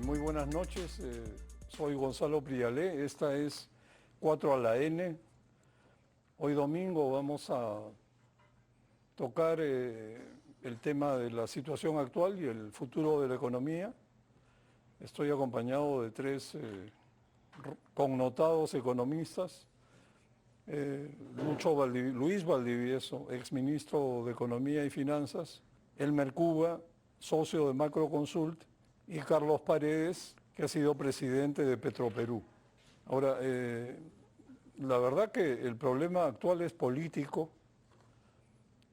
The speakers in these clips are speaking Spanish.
Muy buenas noches, soy Gonzalo Prialé, esta es 4 a la N. Hoy domingo vamos a tocar el tema de la situación actual y el futuro de la economía. Estoy acompañado de tres connotados economistas. Luis Valdivieso, exministro de Economía y Finanzas, Elmer Cuba, socio de Macroconsult, y Carlos Paredes, que ha sido presidente de Petroperú. Ahora, la verdad que el problema actual es político.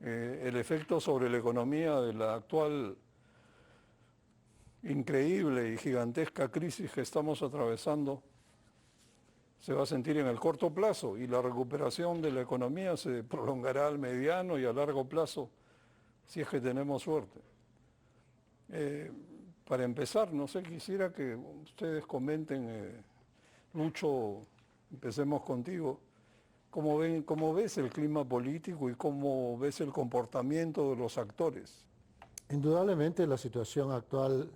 El efecto sobre la economía de la actual increíble y gigantesca crisis que estamos atravesando se va a sentir en el corto plazo, y la recuperación de la economía se prolongará al mediano y a largo plazo, si es que tenemos suerte. Para empezar, no sé, quisiera que ustedes comenten, Lucho, empecemos contigo. ¿Cómo ves el clima político y cómo ves el comportamiento de los actores? Indudablemente la situación actual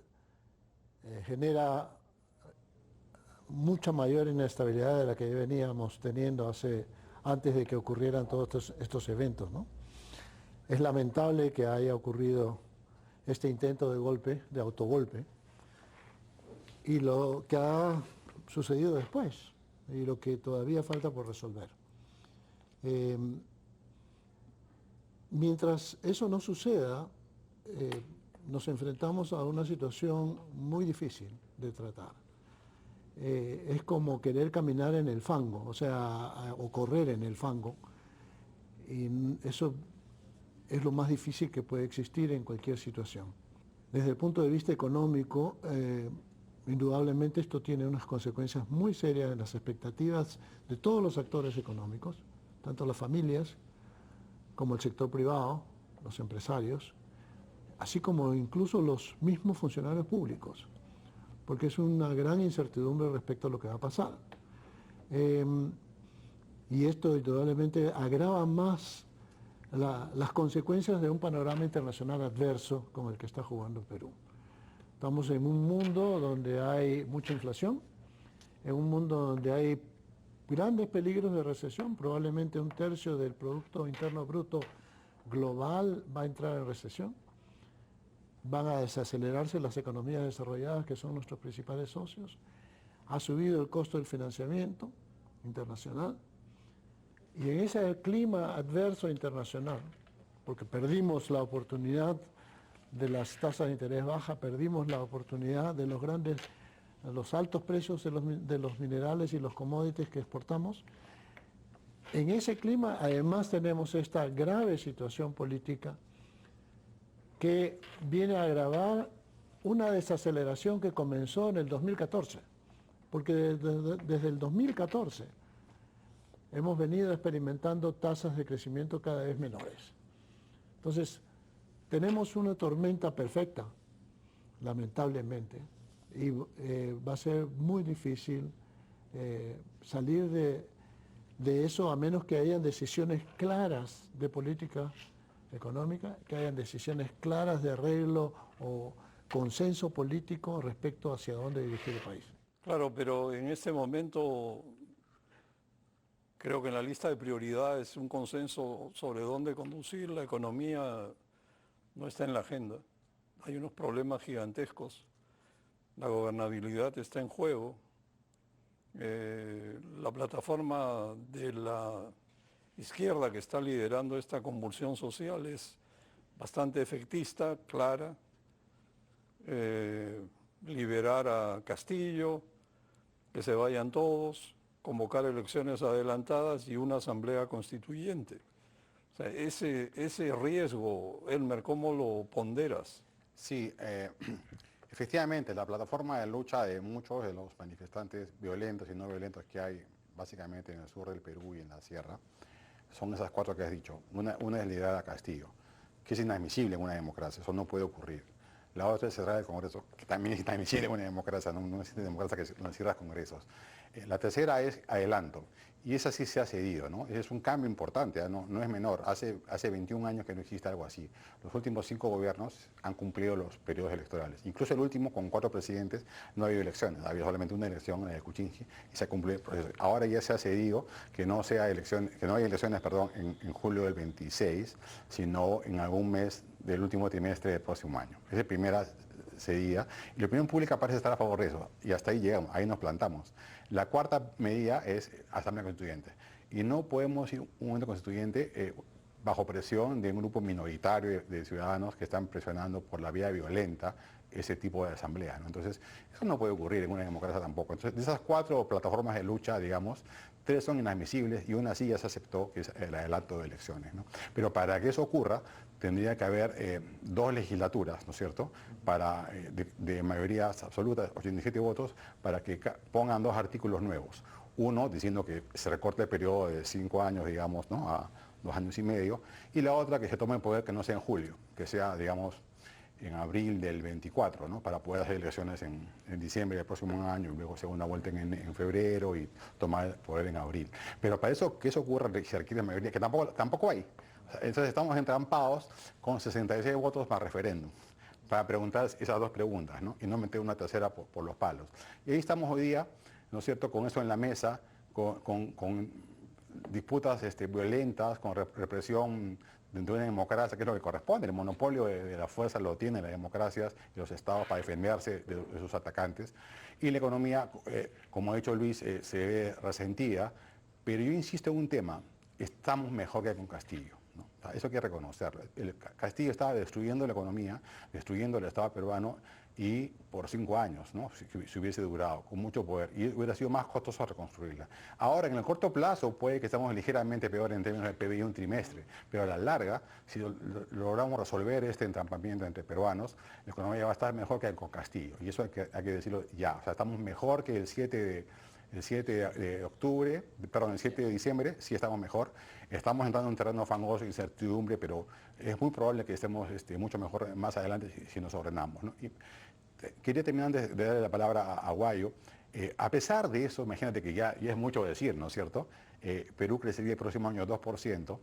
genera mucha mayor inestabilidad de la que veníamos teniendo antes de que ocurrieran todos estos eventos, ¿no? Es lamentable que haya ocurrido este intento de golpe, de autogolpe, y lo que ha sucedido después, y lo que todavía falta por resolver. Mientras eso no suceda, nos enfrentamos a una situación muy difícil de tratar. Es como querer caminar en el fango, o correr en el fango, y eso es lo más difícil que puede existir en cualquier situación. Desde el punto de vista económico, indudablemente esto tiene unas consecuencias muy serias en las expectativas de todos los actores económicos, tanto las familias como el sector privado, los empresarios, así como incluso los mismos funcionarios públicos, porque es una gran incertidumbre respecto a lo que va a pasar. Y esto indudablemente agrava más las consecuencias de un panorama internacional adverso como el que está jugando Perú. Estamos en un mundo donde hay mucha inflación, en un mundo donde hay grandes peligros de recesión. Probablemente un tercio del Producto Interno Bruto global va a entrar en recesión. Van a desacelerarse las economías desarrolladas, que son nuestros principales socios. Ha subido el costo del financiamiento internacional. Y en ese clima adverso internacional, porque perdimos la oportunidad de las tasas de interés bajas, perdimos la oportunidad de los altos precios de los minerales y los commodities que exportamos. En ese clima además tenemos esta grave situación política que viene a agravar una desaceleración que comenzó en el 2014, porque desde el 2014 hemos venido experimentando tasas de crecimiento cada vez menores. Entonces, tenemos una tormenta perfecta, lamentablemente, y va a ser muy difícil salir de eso, a menos que hayan decisiones claras de política económica, que hayan decisiones claras de arreglo o consenso político respecto hacia dónde dirigir el país. Claro, pero en este momento creo que en la lista de prioridades un consenso sobre dónde conducir la economía no está en la agenda. Hay unos problemas gigantescos. La gobernabilidad está en juego. La plataforma de la izquierda que está liderando esta convulsión social es bastante efectista, clara. Liberar a Castillo, que se vayan todos, convocar elecciones adelantadas y una asamblea constituyente. O sea, ese riesgo, Elmer, ¿cómo lo ponderas? Sí, efectivamente, la plataforma de lucha de muchos de los manifestantes violentos y no violentos que hay básicamente en el sur del Perú y en la sierra, son esas cuatro que has dicho. Una es liderada a Castillo, que es inadmisible en una democracia, eso no puede ocurrir. La otra es cerrar el Congreso, que también en Chile es una democracia, no existe democracia que no cierra congresos. La tercera es adelanto, y esa sí se ha cedido, ¿no? Es un cambio importante, ¿eh? No es menor. Hace 21 años que no existe algo así. Los últimos 5 gobiernos han cumplido los periodos electorales. Incluso el último, con 4 presidentes, no ha habido elecciones. Había solamente una elección, la de Kuczynski, y se cumplió el proceso. Ahora ya se ha cedido que no haya elecciones, en julio del 26, sino en algún mes del último trimestre del próximo año. Esa es primera cedida, y la opinión pública parece estar a favor de eso, y hasta ahí llegamos, ahí nos plantamos. La cuarta medida es Asamblea Constituyente, y no podemos ir a un momento constituyente bajo presión de un grupo minoritario de ciudadanos que están presionando por la vía violenta ese tipo de asamblea, ¿no? Entonces, eso no puede ocurrir en una democracia tampoco. Entonces, de esas 4 plataformas de lucha, digamos, 3 son inadmisibles y una sí ya se aceptó, que es el adelanto de elecciones, ¿no? Pero para que eso ocurra, tendría que haber 2 legislaturas, ¿no es cierto?, de mayorías absolutas, 87 votos, para que pongan 2 artículos nuevos. Uno diciendo que se recorte el periodo de 5 años, digamos, ¿no?, a 2 años y medio, y la otra que se tome el poder que no sea en julio, que sea, digamos, en abril del 24, ¿no?, para poder hacer elecciones en diciembre del próximo año, y luego segunda vuelta en febrero y tomar el poder en abril. Pero para eso, que eso ocurra, se requiere mayoría, que tampoco hay. Entonces estamos entrampados con 66 votos para referéndum, para preguntar esas 2 preguntas, ¿no?, y no meter una tercera por los palos. Y ahí estamos hoy día, ¿no es cierto?, con eso en la mesa, con disputas violentas, con represión dentro de una democracia, que es lo que corresponde. El monopolio de la fuerza lo tienen las democracias y los estados para defenderse de sus atacantes. Y la economía, como ha dicho Luis, se ve resentida, pero yo insisto en un tema: estamos mejor que con Castillo, ¿no? O sea, eso hay que reconocerlo. Castillo estaba destruyendo la economía, destruyendo el Estado peruano, y por 5 años, ¿no?, si hubiese durado, con mucho poder, y hubiera sido más costoso reconstruirla. Ahora, en el corto plazo, puede que estemos ligeramente peor en términos de PBI un trimestre, pero a la larga, si logramos resolver este entrampamiento entre peruanos, la economía va a estar mejor que con Castillo, y eso hay que decirlo ya. O sea, estamos mejor que el 7 de octubre, perdón, el 7 de diciembre, sí estamos mejor. Estamos entrando en un terreno fangoso y incertidumbre, pero es muy probable que estemos mucho mejor más adelante si nos ordenamos, ¿no? Y quería terminar de darle la palabra a Guayo. A pesar de eso, imagínate que ya es mucho decir, ¿no es cierto? Perú crecería el próximo año 2%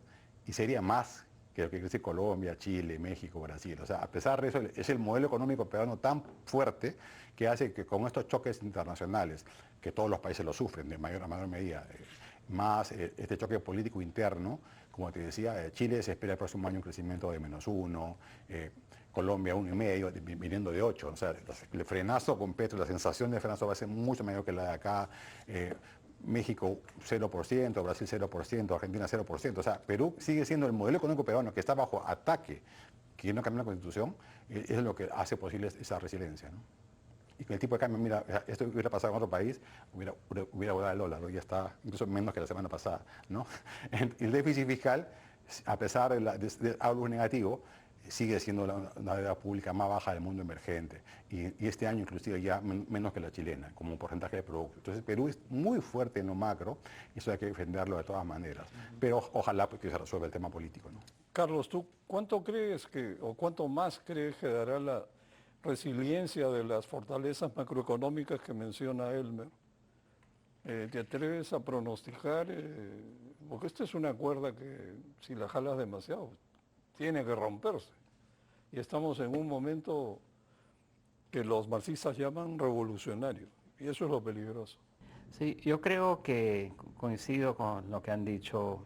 y sería más que lo que crece Colombia, Chile, México, Brasil. O sea, a pesar de eso, es el modelo económico peruano tan fuerte que hace que con estos choques internacionales, que todos los países lo sufren de mayor a mayor medida, más este choque político interno, como te decía, Chile se espera el próximo año un crecimiento de -1%, Colombia 1,5%, viniendo de 8%. O sea, el frenazo con Petro, la sensación de frenazo va a ser mucho mayor que la de acá. México 0%, Brasil 0%, Argentina 0%. O sea, Perú sigue siendo el modelo económico peruano que está bajo ataque, que no cambia la Constitución, es lo que hace posible esa resiliencia, ¿no? Y con el tipo de cambio, mira, esto hubiera pasado en otro país, hubiera volado el dólar, hoy ya está incluso menos que la semana pasada, ¿no? El déficit fiscal, a pesar de algo negativo, sigue siendo la deuda pública más baja del mundo emergente, y este año inclusive ya menos que la chilena como porcentaje de producto. Entonces Perú es muy fuerte en lo macro, y eso hay que defenderlo de todas maneras, pero ojalá que se resuelva el tema político, ¿no? Carlos, ¿tú cuánto crees o cuánto más crees que dará la resiliencia de las fortalezas macroeconómicas que menciona Elmer? ¿Te atreves a pronosticar? Porque esta es una cuerda que, si la jalas demasiado, tiene que romperse. Y estamos en un momento que los marxistas llaman revolucionario, y eso es lo peligroso. Sí, yo creo que coincido con lo que han dicho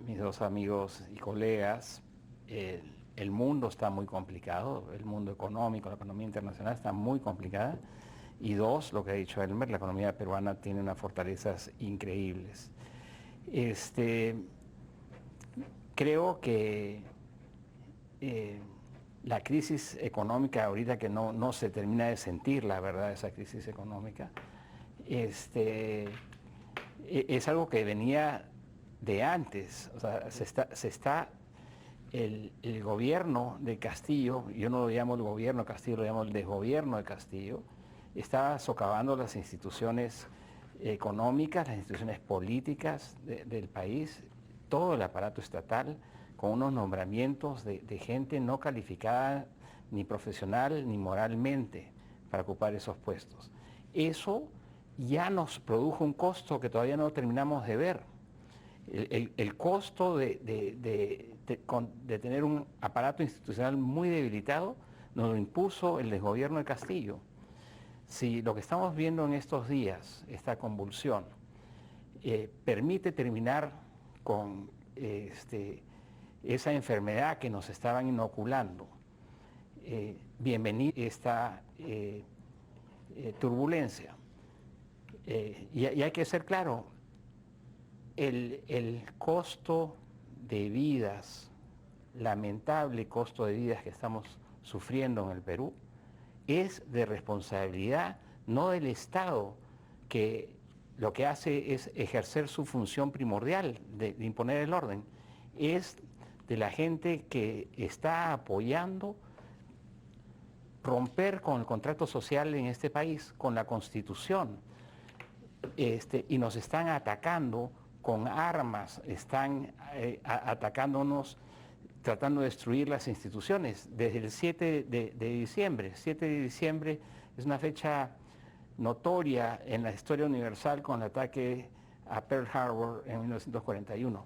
mis 2 amigos y colegas. El mundo está muy complicado, el mundo económico, la economía internacional está muy complicada. Y 2, lo que ha dicho Elmer, la economía peruana tiene unas fortalezas increíbles. Creo que la crisis económica ahorita, que no se termina de sentir, la verdad, esa crisis económica, es algo que venía de antes. O sea, el gobierno de Castillo, yo no lo llamo el gobierno de Castillo, lo llamo el desgobierno de Castillo, está socavando las instituciones económicas, las instituciones políticas del país, todo el aparato estatal, con unos nombramientos de gente no calificada ni profesional ni moralmente para ocupar esos puestos. Eso ya nos produjo un costo que todavía no terminamos de ver. El costo de tener un aparato institucional muy debilitado nos lo impuso el desgobierno de Castillo. Si lo que estamos viendo en estos días, esta convulsión, permite terminar con esa enfermedad que nos estaban inoculando, bienvenida esta turbulencia. Y hay que ser claro, el costo de vidas, lamentable costo de vidas que estamos sufriendo en el Perú, es de responsabilidad no del Estado, que lo que hace es ejercer su función primordial de imponer el orden, es de la gente que está apoyando romper con el contrato social en este país, con la Constitución, y nos están atacando con armas, están atacándonos, tratando de destruir las instituciones desde el 7 de diciembre. 7 de diciembre es una fecha notoria en la historia universal con el ataque a Pearl Harbor en 1941.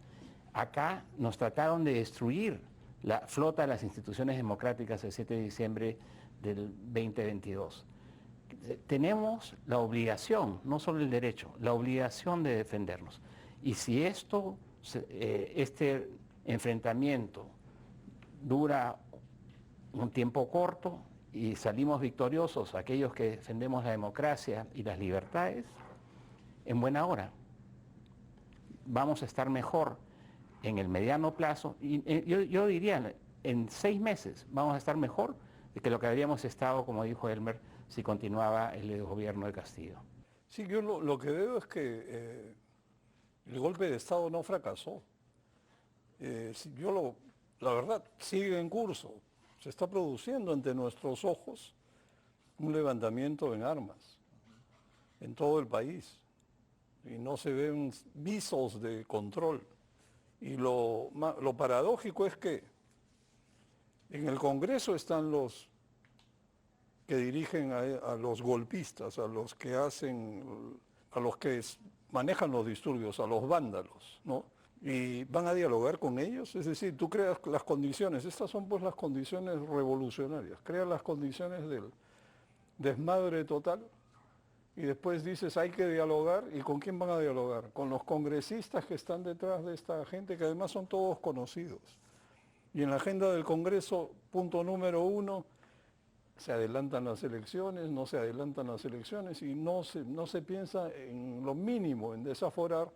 Acá nos trataron de destruir la flota de las instituciones democráticas el 7 de diciembre del 2022. Tenemos la obligación, no solo el derecho, la obligación de defendernos. Y si este enfrentamiento dura un tiempo corto y salimos victoriosos aquellos que defendemos la democracia y las libertades, en buena hora. Vamos a estar mejor en el mediano plazo, y yo diría, en 6 meses vamos a estar mejor de que lo que habríamos estado, como dijo Elmer, si continuaba el gobierno de Castillo. Sí, yo lo que veo es que el golpe de Estado no fracasó. La verdad, sigue en curso. Se está produciendo ante nuestros ojos un levantamiento en armas en todo el país y no se ven visos de control. Y lo paradójico es que en el Congreso están los que dirigen a los golpistas, a los que manejan los disturbios, a los vándalos, ¿no? Y van a dialogar con ellos, es decir, tú creas las condiciones, estas son pues las condiciones revolucionarias, creas las condiciones del desmadre total y después dices hay que dialogar. ¿Y con quién van a dialogar? Con los congresistas que están detrás de esta gente, que además son todos conocidos. Y en la agenda del Congreso, punto número 1, se adelantan las elecciones, no se adelantan las elecciones y no se piensa en lo mínimo, en desaforar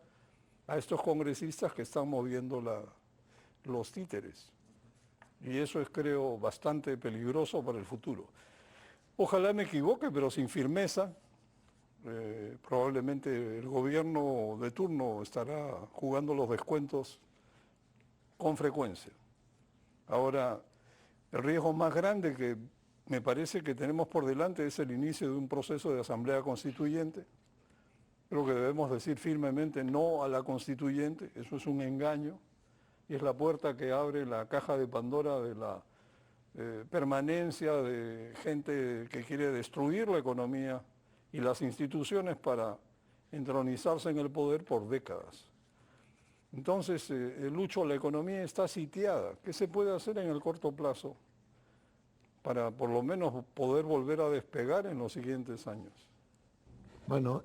a estos congresistas que están moviendo los títeres. Y eso es, creo, bastante peligroso para el futuro. Ojalá me equivoque, pero sin firmeza. Probablemente el gobierno de turno estará jugando los descuentos con frecuencia. Ahora, el riesgo más grande que me parece que tenemos por delante es el inicio de un proceso de asamblea constituyente. Creo que debemos decir firmemente no a la constituyente, eso es un engaño y es la puerta que abre la caja de Pandora de la permanencia de gente que quiere destruir la economía y las instituciones para entronizarse en el poder por décadas. Entonces, Lucho, la economía está sitiada. ¿Qué se puede hacer en el corto plazo para por lo menos poder volver a despegar en los siguientes años? Bueno,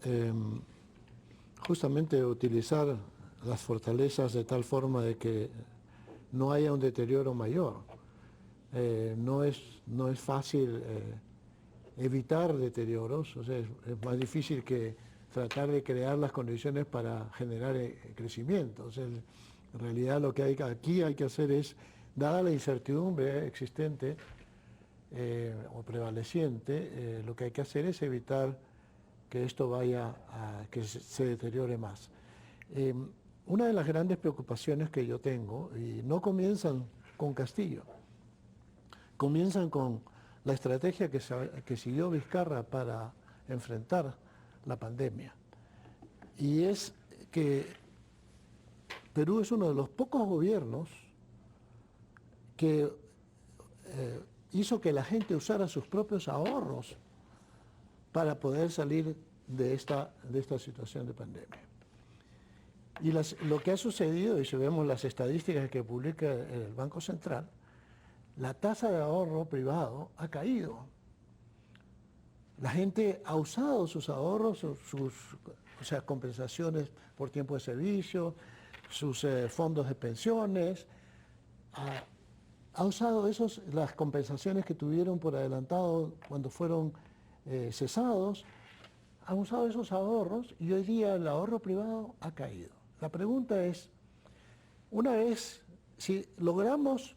justamente utilizar las fortalezas de tal forma de que no haya un deterioro mayor. No es fácil evitar deterioros, o sea, es más difícil que tratar de crear las condiciones para generar crecimiento. O sea, en realidad lo que aquí hay que hacer es, dada la incertidumbre existente o prevaleciente, lo que hay que hacer es evitar que esto vaya a que se deteriore más. Una de las grandes preocupaciones que yo tengo, y no comienzan con Castillo, comienzan con la estrategia que siguió Vizcarra para enfrentar la pandemia. Y es que Perú es uno de los pocos gobiernos que hizo que la gente usara sus propios ahorros para poder salir de esta situación de pandemia. Y lo que ha sucedido, y si vemos las estadísticas que publica el Banco Central, la tasa de ahorro privado ha caído. La gente ha usado sus ahorros, o sea, compensaciones por tiempo de servicio, sus fondos de pensiones, ha usado las compensaciones que tuvieron por adelantado cuando fueron cesados, han usado esos ahorros y hoy día el ahorro privado ha caído. La pregunta es, una vez, si logramos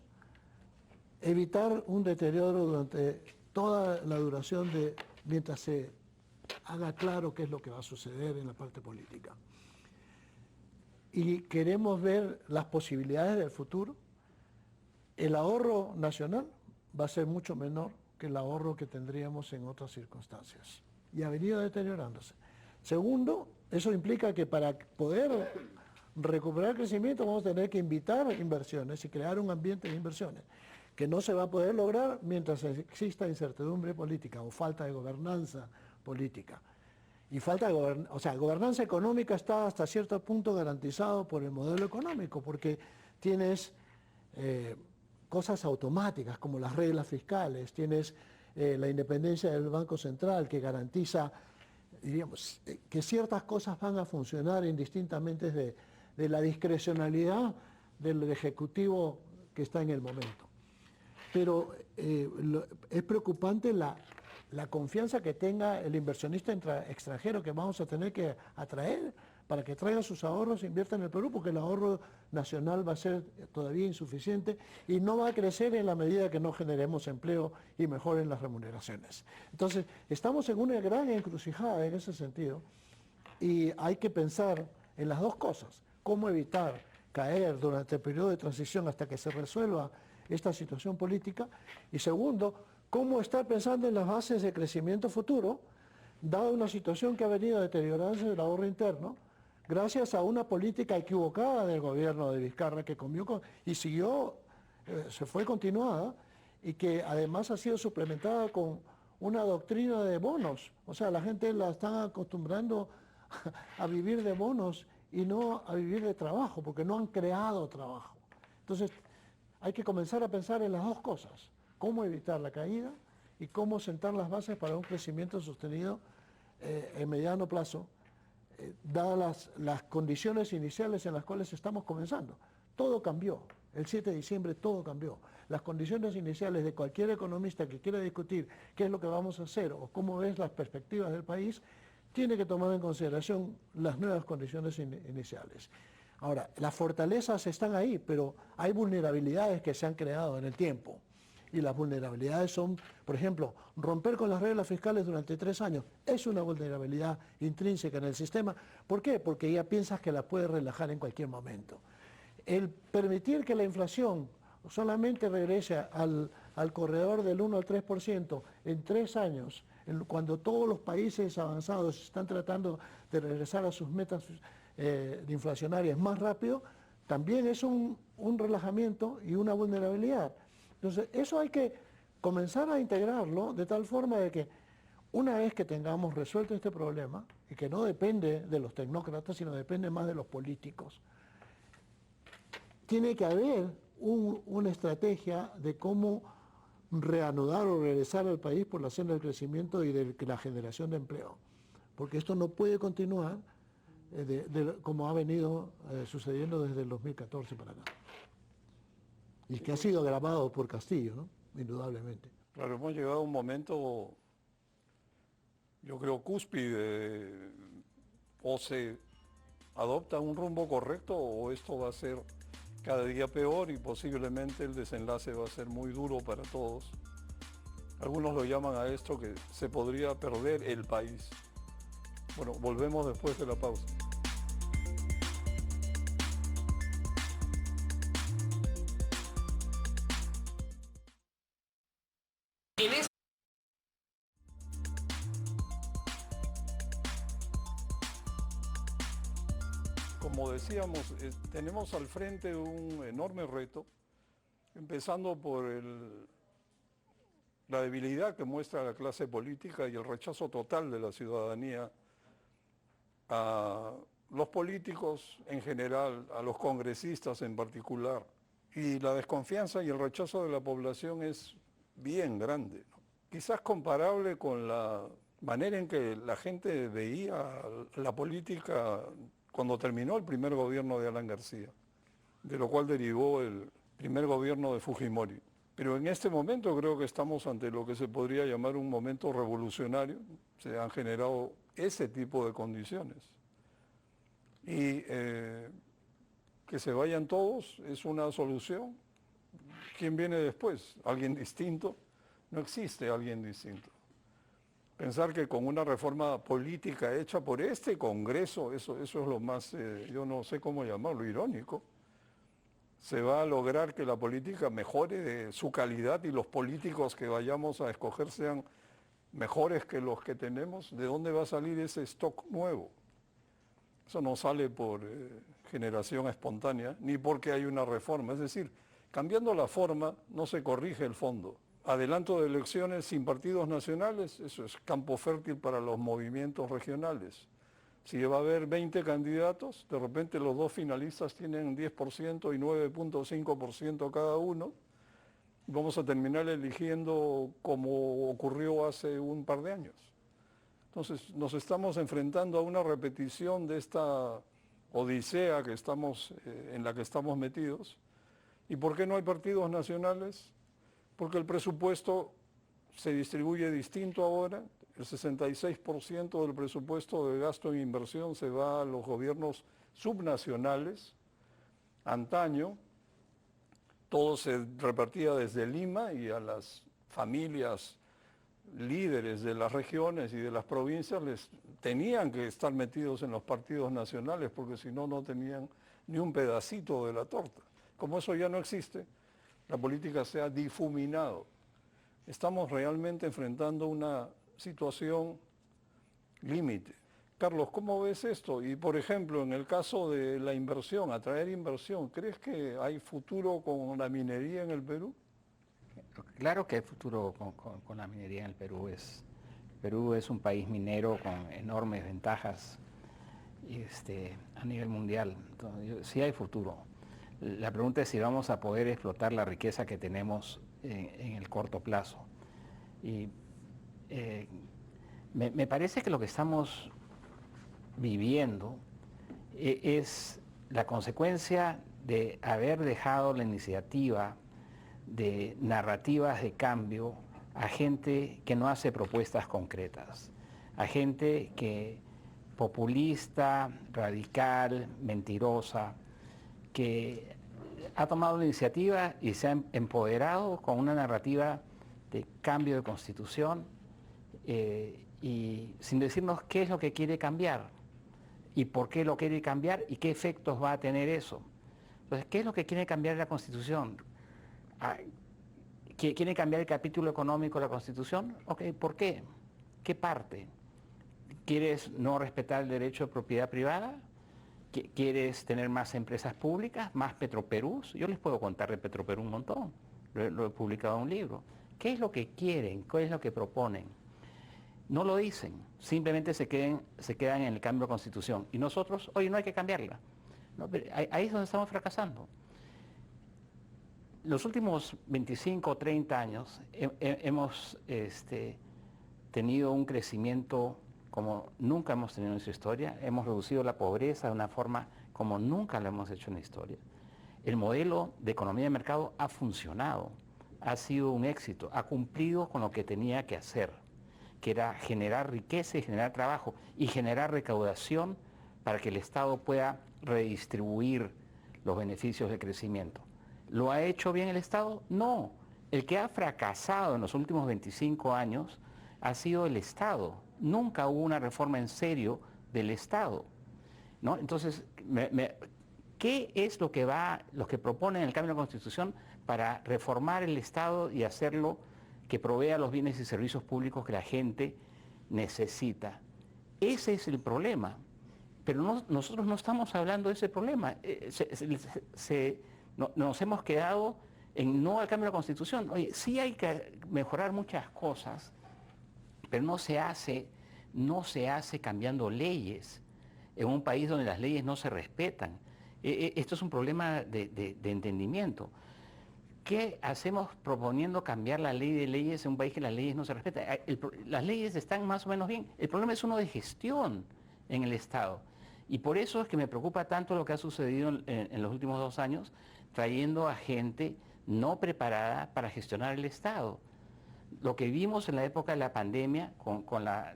evitar un deterioro durante toda la duración mientras se haga claro qué es lo que va a suceder en la parte política, y queremos ver las posibilidades del futuro, el ahorro nacional va a ser mucho menor que el ahorro que tendríamos en otras circunstancias. Y ha venido deteriorándose. Segundo, eso implica que para poder recuperar crecimiento vamos a tener que invitar inversiones y crear un ambiente de inversiones, que no se va a poder lograr mientras exista incertidumbre política o falta de gobernanza política. Y falta de gobernanza económica está hasta cierto punto garantizado por el modelo económico, porque tienes cosas automáticas como las reglas fiscales, tienes la independencia del Banco Central que garantiza, diríamos, que ciertas cosas van a funcionar indistintamente de la discrecionalidad del Ejecutivo que está en el momento. Pero es preocupante la confianza que tenga el inversionista extranjero que vamos a tener que atraer para que traiga sus ahorros e invierta en el Perú, porque el ahorro nacional va a ser todavía insuficiente y no va a crecer en la medida que no generemos empleo y mejoren las remuneraciones. Entonces, estamos en una gran encrucijada en ese sentido y hay que pensar en las dos cosas: cómo evitar caer durante el periodo de transición hasta que se resuelva esta situación política, y segundo, cómo estar pensando en las bases de crecimiento futuro, dada una situación que ha venido a deteriorarse del ahorro interno, gracias a una política equivocada del gobierno de Vizcarra que comió y siguió, se fue continuada, y que además ha sido suplementada con una doctrina de bonos. O sea, la gente la está acostumbrando a vivir de bonos y no a vivir de trabajo, porque no han creado trabajo. Entonces, hay que comenzar a pensar en las dos cosas: cómo evitar la caída y cómo sentar las bases para un crecimiento sostenido en mediano plazo, dadas las condiciones iniciales en las cuales estamos comenzando. Todo cambió. El 7 de diciembre todo cambió. Las condiciones iniciales de cualquier economista que quiera discutir qué es lo que vamos a hacer o cómo ves las perspectivas del país, tiene que tomar en consideración las nuevas condiciones iniciales. Ahora, las fortalezas están ahí, pero hay vulnerabilidades que se han creado en el tiempo. Y las vulnerabilidades son, por ejemplo, romper con las reglas fiscales durante 3 años. Es una vulnerabilidad intrínseca en el sistema. ¿Por qué? Porque ya piensas que la puedes relajar en cualquier momento. El permitir que la inflación solamente regrese al corredor del 1 al 3% en 3 años, cuando todos los países avanzados están tratando de regresar a sus metas inflacionarias más rápido, también es un relajamiento y una vulnerabilidad. Entonces, eso hay que comenzar a integrarlo de tal forma de que una vez que tengamos resuelto este problema, y que no depende de los tecnócratas, sino depende más de los políticos, tiene que haber una estrategia de cómo reanudar o regresar al país por la senda del crecimiento y de la generación de empleo. Porque esto no puede continuar como ha venido sucediendo desde el 2014 para acá. Y que ha sido agravado por Castillo, ¿no? Indudablemente. Claro, hemos llegado a un momento, yo creo, cúspide. O se adopta un rumbo correcto o esto va a ser cada día peor y posiblemente el desenlace va a ser muy duro para todos. Algunos lo llaman a esto que se podría perder el país. Bueno, volvemos después de la pausa. Como decíamos, tenemos al frente un enorme reto, empezando por la debilidad que muestra la clase política y el rechazo total de la ciudadanía a los políticos en general, a los congresistas en particular. Y la desconfianza y el rechazo de la población es bien grande, ¿no? Quizás comparable con la manera en que la gente veía la política cuando terminó el primer gobierno de Alan García, de lo cual derivó el primer gobierno de Fujimori. Pero en este momento creo que estamos ante lo que se podría llamar un momento revolucionario. Se han generado ese tipo de condiciones. Y que se vayan todos es una solución. ¿Quién viene después? ¿Alguien distinto? No existe alguien distinto. Pensar que con una reforma política hecha por este Congreso, eso es lo más, yo no sé cómo llamarlo, irónico, se va a lograr que la política mejore su calidad y los políticos que vayamos a escoger sean mejores que los que tenemos. ¿De dónde va a salir ese stock nuevo? Eso no sale por generación espontánea, ni porque hay una reforma. Es decir, cambiando la forma no se corrige el fondo. Adelanto de elecciones sin partidos nacionales, eso es campo fértil para los movimientos regionales. Si va a haber 20 candidatos, de repente los dos finalistas tienen 10% y 9.5% cada uno. Vamos a terminar eligiendo como ocurrió hace un par de años. Entonces nos estamos enfrentando a una repetición de esta odisea que en la que estamos metidos. ¿Y por qué no hay partidos nacionales? Porque el presupuesto se distribuye distinto ahora. El 66% del presupuesto de gasto en inversión se va a los gobiernos subnacionales. Antaño, todo se repartía desde Lima y a las familias líderes de las regiones y de las provincias les tenían que estar metidos en los partidos nacionales porque si no, no tenían ni un pedacito de la torta. Como eso ya no existe, la política se ha difuminado. Estamos realmente enfrentando una situación límite. Carlos, ¿cómo ves esto? Y por ejemplo, en el caso de la inversión, atraer inversión, ¿crees que hay futuro con la minería en el Perú? Claro que hay futuro con la minería en el Perú. Perú es un país minero con enormes ventajas a nivel mundial. Entonces, sí hay futuro. La pregunta es si vamos a poder explotar la riqueza que tenemos en el corto plazo. Y me parece que lo que estamos viviendo es la consecuencia de haber dejado la iniciativa de narrativas de cambio a gente que no hace propuestas concretas, a gente que populista, radical, mentirosa, que ha tomado la iniciativa y se ha empoderado con una narrativa de cambio de constitución y sin decirnos qué es lo que quiere cambiar y por qué lo quiere cambiar y qué efectos va a tener eso. Entonces, ¿qué es lo que quiere cambiar la Constitución? ¿Quiere cambiar el capítulo económico de la Constitución? Ok, ¿por qué? ¿Qué parte? ¿Quieres no respetar el derecho de propiedad privada? ¿Quieres tener más empresas públicas, más Petroperús? Yo les puedo contar de Petroperú un montón, lo he publicado en un libro. ¿Qué es lo que quieren? ¿Qué es lo que proponen? No lo dicen, simplemente se quedan en el cambio de constitución. Y nosotros, oye, no hay que cambiarla. No, ahí es donde estamos fracasando. Los últimos 25 o 30 años hemos tenido un crecimiento como nunca hemos tenido en nuestra historia. Hemos reducido la pobreza de una forma como nunca lo hemos hecho en la historia. El modelo de economía de mercado ha funcionado, ha sido un éxito, ha cumplido con lo que tenía que hacer, que era generar riqueza y generar trabajo y generar recaudación para que el Estado pueda redistribuir los beneficios del crecimiento. ¿Lo ha hecho bien el Estado? No. El que ha fracasado en los últimos 25 años ha sido el Estado. Nunca hubo una reforma en serio del Estado, ¿no? Entonces, ¿qué es lo que proponen el cambio de la Constitución para reformar el Estado y hacerlo que provea los bienes y servicios públicos que la gente necesita? Ese es el problema. Pero nosotros no estamos hablando de ese problema. Nos hemos quedado no al cambio de la Constitución. Oye, sí hay que mejorar muchas cosas, pero no se hace cambiando leyes en un país donde las leyes no se respetan. Esto es un problema de entendimiento. ¿Qué hacemos proponiendo cambiar la ley de leyes en un país que las leyes no se respetan? Las leyes están más o menos bien. El problema es uno de gestión en el Estado. Y por eso es que me preocupa tanto lo que ha sucedido en los últimos 2 años, trayendo a gente no preparada para gestionar el Estado. Lo que vimos en la época de la pandemia con la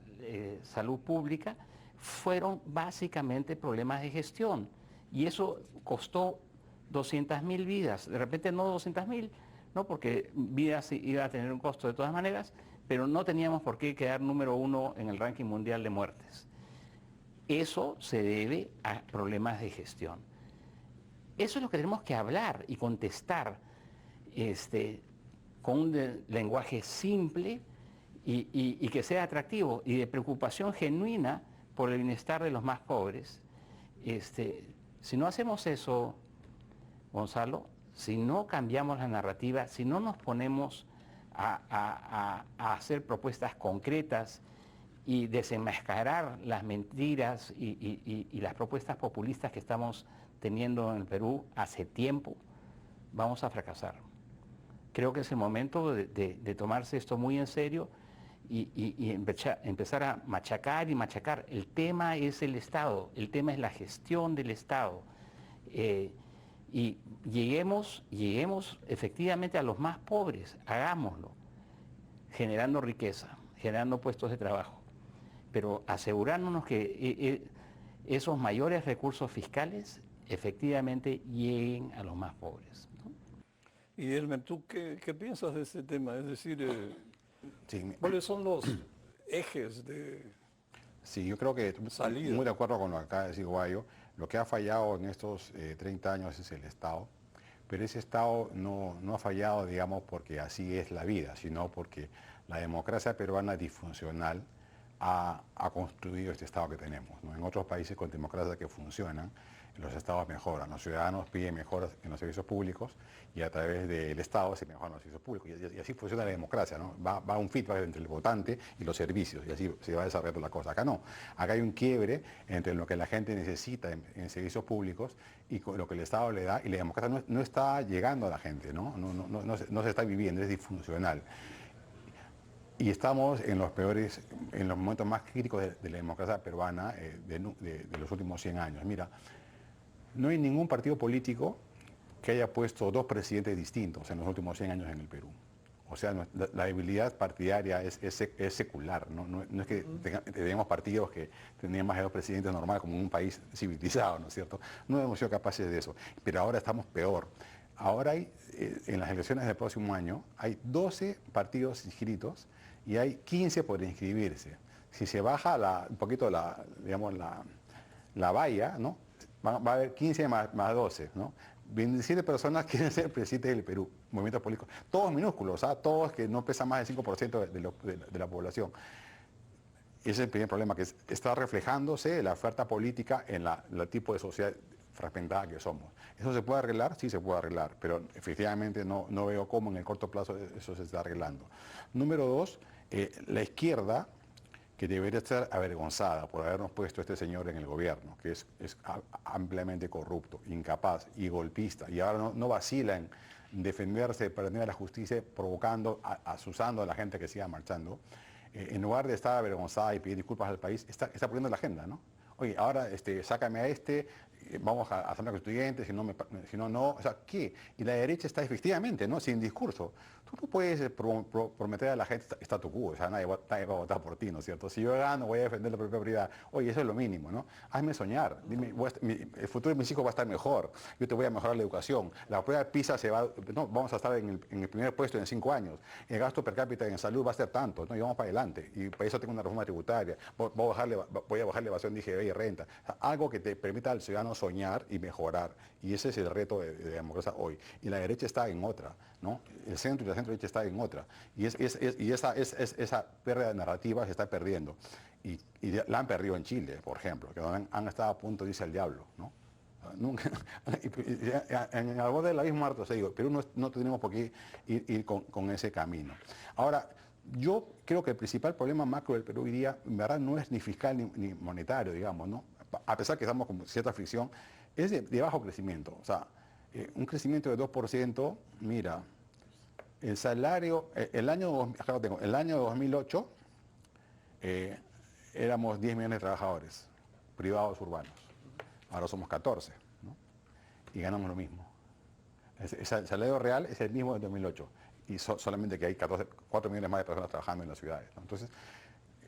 salud pública fueron básicamente problemas de gestión. Y eso costó 200.000 vidas. De repente no 200.000, ¿no? Porque vidas iba a tener un costo de todas maneras, pero no teníamos por qué quedar número 1 en el ranking mundial de muertes. Eso se debe a problemas de gestión. Eso es lo que tenemos que hablar y contestar con un lenguaje simple y que sea atractivo y de preocupación genuina por el bienestar de los más pobres. Si no hacemos eso, Gonzalo, si no cambiamos la narrativa, si no nos ponemos a hacer propuestas concretas y desenmascarar las mentiras y las propuestas populistas que estamos teniendo en el Perú hace tiempo, vamos a fracasar. Creo que es el momento de tomarse esto muy en serio y empezar a machacar y machacar. El tema es el Estado, el tema es la gestión del Estado. Y lleguemos efectivamente a los más pobres, hagámoslo, generando riqueza, generando puestos de trabajo, pero asegurándonos que esos mayores recursos fiscales efectivamente lleguen a los más pobres, ¿no? Y Elmer, ¿tú qué piensas de ese tema? Es decir, Sí, ¿cuáles son los ejes de sí, yo creo que salida? muy de acuerdo con lo que acaba de decir Guayo. Lo que ha fallado en estos 30 años es el Estado, pero ese Estado no ha fallado, digamos, porque así es la vida, sino porque la democracia peruana disfuncional ha construido este Estado que tenemos, ¿no? En otros países con democracia que funcionan, los estados mejoran, los ciudadanos piden mejoras en los servicios públicos y a través del Estado se mejoran los servicios públicos. Y así funciona la democracia, ¿no? Va un feedback entre el votante y los servicios y así se va desarrollando la cosa. Acá no, acá hay un quiebre entre lo que la gente necesita en servicios públicos y lo que el Estado le da, y la democracia no está llegando a la gente, ¿no? No se está viviendo, es disfuncional. Y estamos en los momentos más críticos de la democracia peruana de los últimos 100 años. Mira, no hay ningún partido político que haya puesto 2 presidentes distintos en los últimos 100 años en el Perú. O sea, la debilidad partidaria es secular. No es que tengamos partidos que tenían más de 2 presidentes normales como en un país civilizado, ¿no es cierto? No hemos sido capaces de eso. Pero ahora estamos peor. Ahora hay, en las elecciones del próximo año, hay 12 partidos inscritos y hay 15 por inscribirse. Si se baja un poquito la valla, ¿no? Va a haber 15 más 12, ¿no? 27 personas quieren ser presidentes del Perú, movimientos políticos, todos minúsculos, todos que no pesan más del 5% de la población. Ese es el primer problema, que está reflejándose la oferta política en el tipo de sociedad fragmentada que somos. ¿Eso se puede arreglar? Sí se puede arreglar, pero efectivamente no veo cómo en el corto plazo eso se está arreglando. Número 2, la izquierda, que debería estar avergonzada por habernos puesto a este señor en el gobierno, que es ampliamente corrupto, incapaz y golpista, y ahora no vacila en defenderse, pretender a la justicia, provocando, asusando a la gente que siga marchando. En lugar de estar avergonzada y pedir disculpas al país, está poniendo la agenda, ¿no? Oye, ahora sácame a vamos a Asamblea Constituyente, si no, no. O sea, ¿qué? Y la derecha está efectivamente, ¿no? Sin discurso. Tú no puedes prometer a la gente statu quo, o sea, nadie va a votar por ti, ¿no es cierto? Si yo gano, voy a defender la propia propiedad. Oye, eso es lo mínimo, ¿no? Hazme soñar. Dime, el futuro de mis hijos va a estar mejor. Yo te voy a mejorar la educación. La prueba de PISA vamos a estar en el primer puesto en 5 años. El gasto per cápita en salud va a ser tanto, ¿no? Y vamos para adelante. Y para eso tengo una reforma tributaria. Voy a bajar la evasión de IGB y renta. O sea, algo que te permita al ciudadano soñar y mejorar. Y ese es el reto de la democracia hoy. Y la derecha está en otra, ¿no? El centro y la centro derecha está en otra. Y esa pérdida de narrativa se está perdiendo. Y la han perdido en Chile, por ejemplo, que han estado a punto de irse al diablo, ¿no? Nunca. En el borde del abismo, harto se digo, Perú no tenemos por qué ir con ese camino. Ahora, yo creo que el principal problema macro del Perú hoy día, en verdad, no es ni fiscal ni monetario, digamos, ¿no? A pesar que estamos con cierta fricción, es de bajo crecimiento. O sea, un crecimiento de 2%, mira, el salario, el año 2008, éramos 10 millones de trabajadores privados urbanos. Ahora somos 14, ¿no? Y ganamos lo mismo. El salario real es el mismo del 2008. Y solamente que hay 4 millones más de personas trabajando en las ciudades, ¿no? Entonces,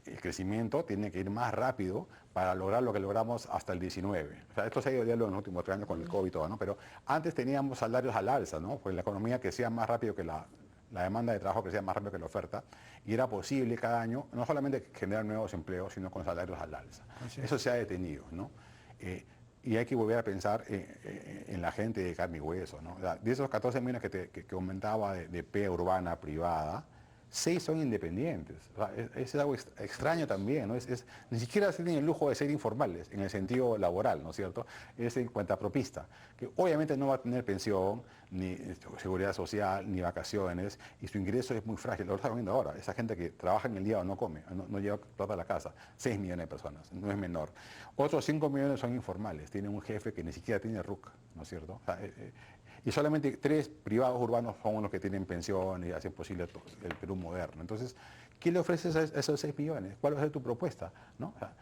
el crecimiento tiene que ir más rápido para lograr lo que logramos hasta el 19. O sea, esto se ha ido ya en los últimos 3 años con el COVID y todo, ¿no? Pero antes teníamos salarios al alza, ¿no? Pues la economía crecía más rápido que la demanda de trabajo crecía más rápido que la oferta, y era posible cada año no solamente generar nuevos empleos, sino con salarios al alza. Eso se ha detenido, ¿no? Y hay que volver a pensar en la gente de carne y hueso, ¿no? O sea, de esos 14 millones que aumentaba de P urbana privada, 6 son independientes. O sea, es algo extraño también, ¿no? Ni siquiera tienen el lujo de ser informales en el sentido laboral, ¿no es cierto? Es en cuentapropista, que obviamente no va a tener pensión, ni seguridad social, ni vacaciones, y su ingreso es muy frágil. Lo estamos viendo ahora, esa gente que trabaja en el día o no come, no lleva plata a la casa, 6 millones de personas, no es menor. Otros 5 millones son informales, tienen un jefe que ni siquiera tiene RUC, ¿no es cierto? O sea, y solamente 3 privados urbanos son los que tienen pensión y hacen posible el Perú moderno. Entonces, ¿qué le ofreces a esos 6 millones? ¿Cuál va a ser tu propuesta? ¿No? O sea,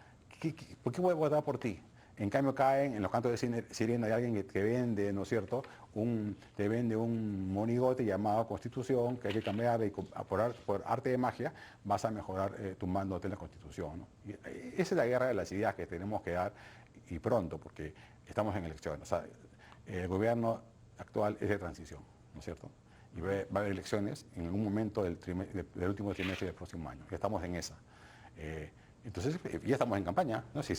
¿por qué voy a votar por ti? En cambio caen en los cantos de sirena de alguien que vende, ¿no es cierto? Te vende un monigote llamado Constitución, que hay que cambiar y por arte de magia vas a mejorar tumbándote la Constitución, ¿no? Y esa es la guerra de las ideas que tenemos que dar, y pronto, porque estamos en elecciones. O sea, el gobierno actual es de transición, ¿no es cierto? Y va a haber elecciones en algún momento del último trimestre del próximo año. Ya estamos en esa. Entonces, ya estamos en campaña, ¿no? Si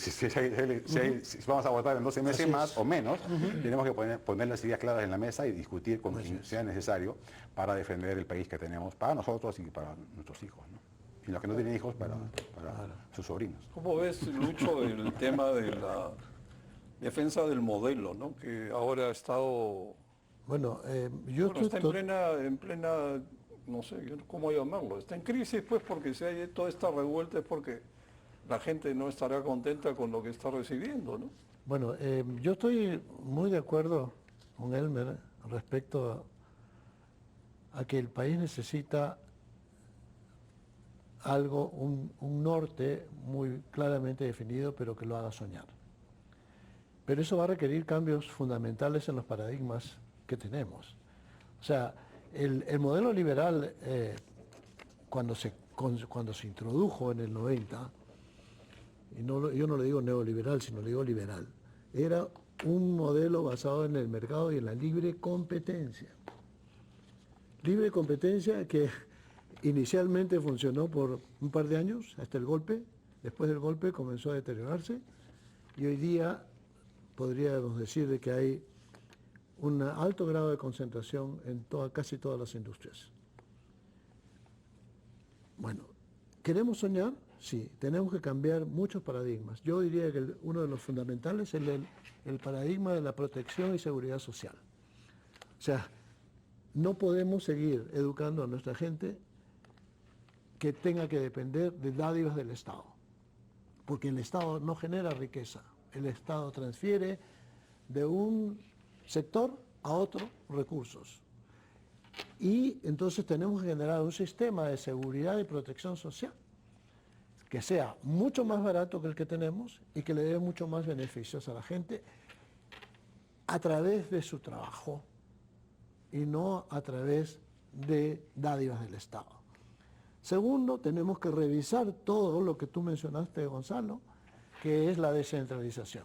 vamos a votar en 12 meses más o menos, tenemos que poner las ideas claras en la mesa y discutir con quien sea necesario para defender el país que tenemos, para nosotros y para nuestros hijos, ¿no? Y los que no tienen hijos, para sus sobrinos. ¿Cómo ves, Lucho, el tema de la defensa del modelo, ¿no? Que ahora ha estado... Bueno, está en plena, no sé cómo llamarlo, está en crisis, pues, porque si hay toda esta revuelta es porque la gente no estará contenta con lo que está recibiendo, ¿no? Bueno, yo estoy muy de acuerdo con Elmer respecto a que el país necesita algo, un norte muy claramente definido, pero que lo haga soñar. Pero eso va a requerir cambios fundamentales en los paradigmas que tenemos. O sea, el modelo liberal, cuando se introdujo en el 90, y yo no le digo neoliberal, sino le digo liberal, era un modelo basado en el mercado y en la libre competencia. Libre competencia que inicialmente funcionó por un par de años, hasta el golpe. Después del golpe comenzó a deteriorarse, y hoy día podríamos decir de que hay un alto grado de concentración en casi todas las industrias. Bueno, ¿queremos soñar? Sí, tenemos que cambiar muchos paradigmas. Yo diría que uno de los fundamentales es el paradigma de la protección y seguridad social. O sea, no podemos seguir educando a nuestra gente que tenga que depender de dádivas del Estado, porque el Estado no genera riqueza, el Estado transfiere de un sector a otro recursos. Y entonces tenemos que generar un sistema de seguridad y protección social que sea mucho más barato que el que tenemos y que le dé mucho más beneficios a la gente a través de su trabajo y no a través de dádivas del Estado. Segundo, tenemos que revisar todo lo que tú mencionaste, Gonzalo, que es la descentralización.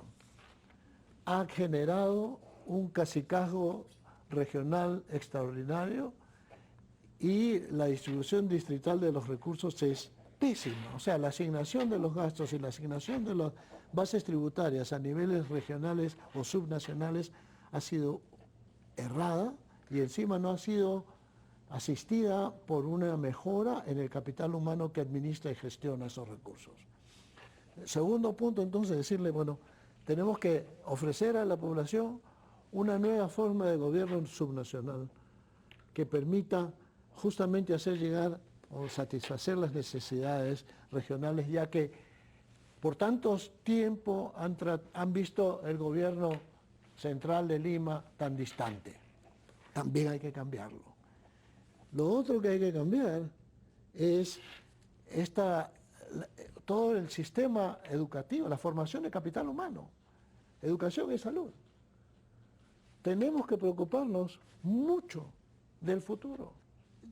Ha generado un cacicazgo regional extraordinario y la distribución distrital de los recursos es pésima. O sea, la asignación de los gastos y la asignación de las bases tributarias a niveles regionales o subnacionales ha sido errada y encima no ha sido asistida por una mejora en el capital humano que administra y gestiona esos recursos. Segundo punto, entonces, decirle, bueno, Tenemos que ofrecer a la población una nueva forma de gobierno subnacional que permita justamente hacer llegar o satisfacer las necesidades regionales, ya que por tantos tiempo han visto el gobierno central de Lima tan distante. También hay que cambiarlo. Lo otro que hay que cambiar es todo el sistema educativo, la formación de capital humano, educación y salud. Tenemos que preocuparnos mucho del futuro.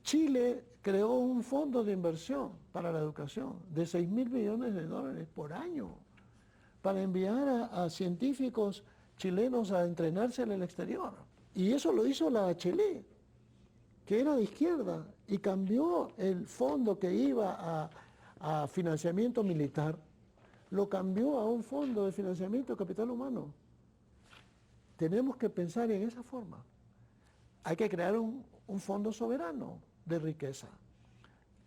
Chile creó un fondo de inversión para la educación de 6.000 millones de dólares por año para enviar a científicos chilenos a entrenarse en el exterior. Y eso lo hizo la Bachelet, que era de izquierda, y cambió el fondo que iba a financiamiento militar, lo cambió a un fondo de financiamiento de capital humano. Tenemos que pensar en esa forma. Hay que crear un fondo soberano de riqueza.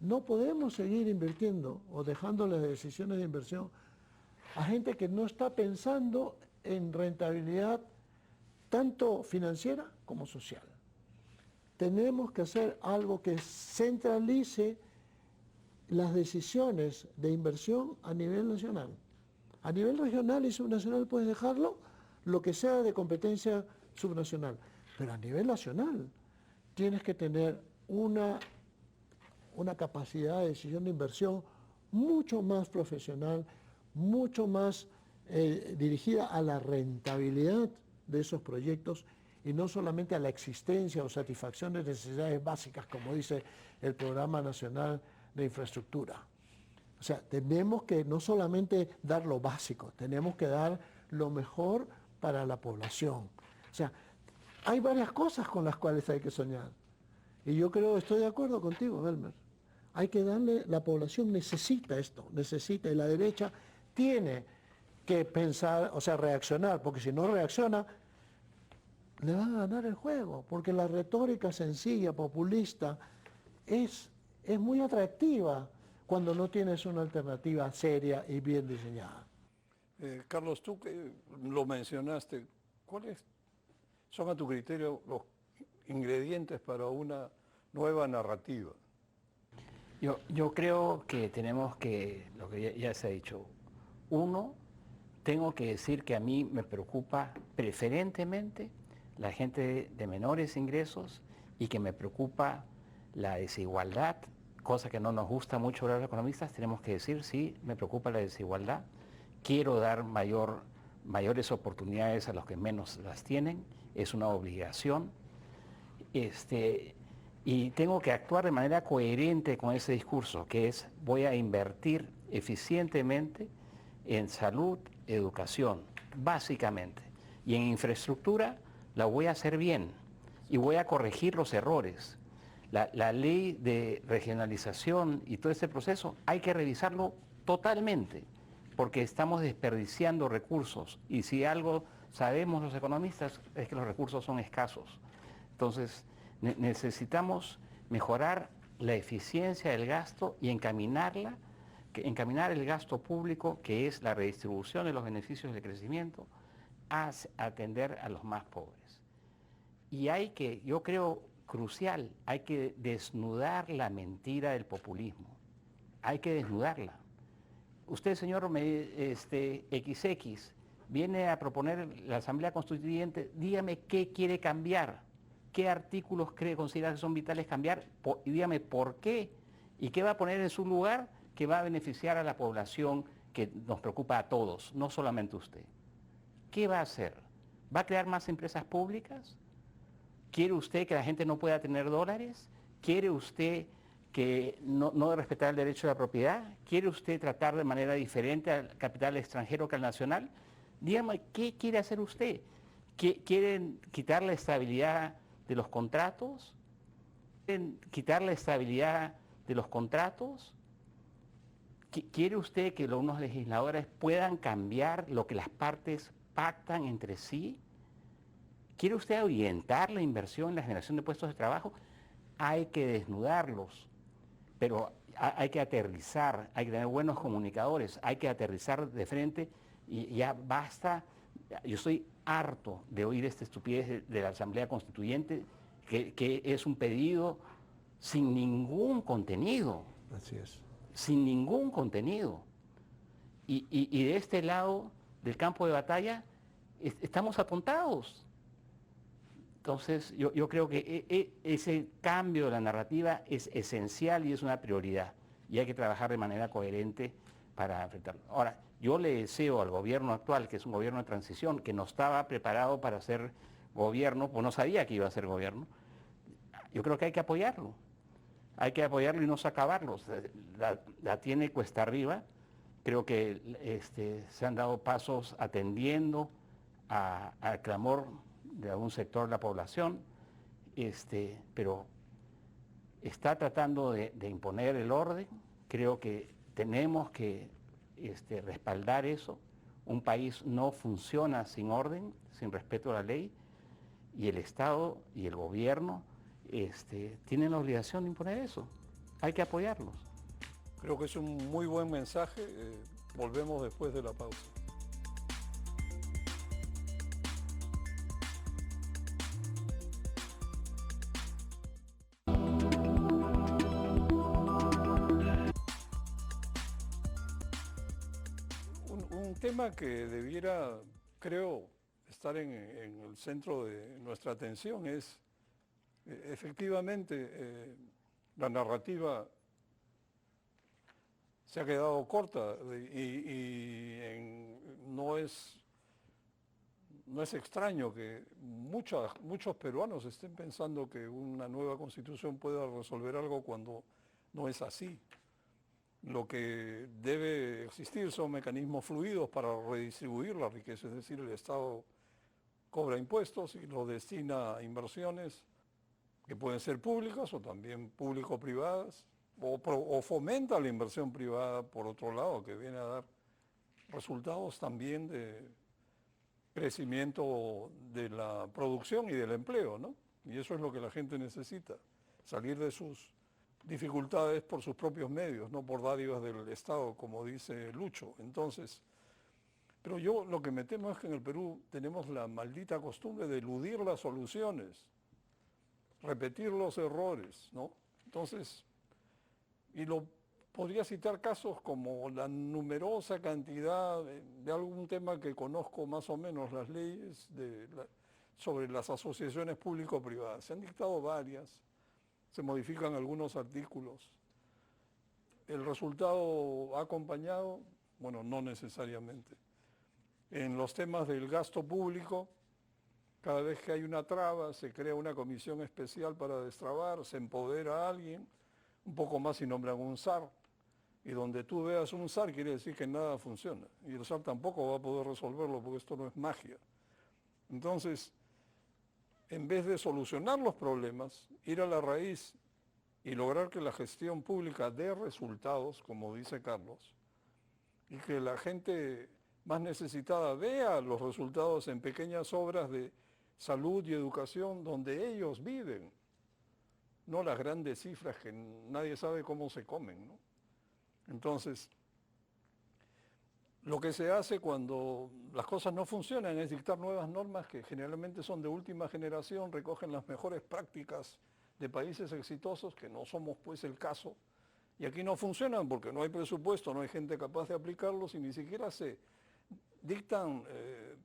No podemos seguir invirtiendo o dejando las decisiones de inversión a gente que no está pensando en rentabilidad tanto financiera como social. Tenemos que hacer algo que centralice las decisiones de inversión a nivel nacional. A nivel regional y subnacional puedes dejarlo lo que sea de competencia subnacional, pero a nivel nacional tienes que tener una capacidad de decisión de inversión mucho más profesional, mucho más dirigida a la rentabilidad de esos proyectos y no solamente a la existencia o satisfacción de necesidades básicas, como dice el Programa Nacional de Infraestructura. O sea, tenemos que no solamente dar lo básico, tenemos que dar lo mejor para la población. O sea, hay varias cosas con las cuales hay que soñar. Y yo creo, estoy de acuerdo contigo, Elmer. Hay que darle, la población necesita esto, necesita, y la derecha tiene que pensar, o sea, reaccionar, porque si no reacciona, le van a ganar el juego, porque la retórica sencilla, populista, es muy atractiva cuando no tienes una alternativa seria y bien diseñada. Carlos, tú que lo mencionaste, ¿cuáles son a tu criterio los ingredientes para una nueva narrativa? Yo creo que tenemos que, lo que ya se ha dicho, uno, tengo que decir que a mí me preocupa preferentemente la gente de menores ingresos y que me preocupa la desigualdad, cosa que no nos gusta mucho hablar los economistas, tenemos que decir, sí, me preocupa la desigualdad, quiero dar mayores oportunidades a los que menos las tienen, es una obligación, y tengo que actuar de manera coherente con ese discurso, que es voy a invertir eficientemente en salud, educación, básicamente, y en infraestructura la voy a hacer bien y voy a corregir los errores. La ley de regionalización y todo este proceso hay que revisarlo totalmente, porque estamos desperdiciando recursos y si algo sabemos los economistas es que los recursos son escasos. Entonces necesitamos mejorar la eficiencia del gasto y encaminar el gasto público, que es la redistribución de los beneficios del crecimiento, a atender a los más pobres. Y hay que, yo creo, crucial, hay que desnudar la mentira del populismo. Hay que desnudarla. Usted, señor XX, viene a proponer la Asamblea Constituyente, dígame qué quiere cambiar, qué artículos considera que son vitales cambiar, y dígame por qué, y qué va a poner en su lugar que va a beneficiar a la población que nos preocupa a todos, no solamente usted. ¿Qué va a hacer? ¿Va a crear más empresas públicas? ¿Quiere usted que la gente no pueda tener dólares? ¿Quiere usted que no respetar el derecho de la propiedad? ¿Quiere usted tratar de manera diferente al capital extranjero que al nacional? Dígame, ¿qué quiere hacer usted? ¿Quieren quitar la estabilidad de los contratos? ¿Quieren quitar la estabilidad de los contratos? ¿Quiere usted que unos legisladores puedan cambiar lo que las partes pactan entre sí? ¿Quiere usted orientar la inversión en la generación de puestos de trabajo? Hay que desnudarlos, pero hay que aterrizar, hay que tener buenos comunicadores, hay que aterrizar de frente Y ya basta, yo estoy harto de oír esta estupidez de la Asamblea Constituyente, que es un pedido sin ningún contenido, Así es. sin ningún contenido. Y de este lado del campo de batalla estamos atontados. Entonces yo creo que ese cambio de la narrativa es esencial y es una prioridad. Y hay que trabajar de manera coherente para enfrentarlo. Ahora, yo le deseo al gobierno actual, que es un gobierno de transición, que no estaba preparado para ser gobierno, pues no sabía que iba a ser gobierno, yo creo que hay que apoyarlo. Hay que apoyarlo y no acabarlo. La tiene cuesta arriba. Creo que se han dado pasos atendiendo al clamor de algún sector de la población, pero está tratando de imponer el orden. Creo que tenemos que respaldar eso. Un país no funciona sin orden, sin respeto a la ley, y el Estado y el gobierno tienen la obligación de imponer eso. Hay que apoyarlos. Creo que es un muy buen mensaje. Volvemos después de la pausa. Un tema que debiera, creo, estar en el centro de nuestra atención es, efectivamente, la narrativa se ha quedado corta y no es extraño que muchos peruanos estén pensando que una nueva constitución pueda resolver algo cuando no es así. Lo que debe existir son mecanismos fluidos para redistribuir la riqueza, es decir, el Estado cobra impuestos y los destina a inversiones que pueden ser públicas o también público-privadas, o fomenta la inversión privada, por otro lado, que viene a dar resultados también de crecimiento de la producción y del empleo, ¿no? Y eso es lo que la gente necesita, salir de sus dificultades por sus propios medios, no por dádivas del Estado, como dice Lucho. Entonces, pero yo lo que me temo es que en el Perú tenemos la maldita costumbre de eludir las soluciones, repetir los errores, ¿no? Entonces, podría citar casos como la numerosa cantidad de algún tema que conozco más o menos, las leyes sobre las asociaciones público-privadas. Se han dictado varias, se modifican algunos artículos. ¿El resultado ha acompañado? Bueno, no necesariamente. En los temas del gasto público, cada vez que hay una traba, se crea una comisión especial para destrabar, se empodera a alguien, un poco más y nombran un SAR. Y donde tú veas un SAR quiere decir que nada funciona. Y el SAR tampoco va a poder resolverlo porque esto no es magia. Entonces, en vez de solucionar los problemas, ir a la raíz y lograr que la gestión pública dé resultados, como dice Carlos, y que la gente más necesitada vea los resultados en pequeñas obras de salud y educación donde ellos viven, no las grandes cifras que nadie sabe cómo se comen, ¿no? Entonces, lo que se hace cuando las cosas no funcionan es dictar nuevas normas que generalmente son de última generación, recogen las mejores prácticas de países exitosos, que no somos pues el caso, y aquí no funcionan porque no hay presupuesto, no hay gente capaz de aplicarlos y ni siquiera se dictan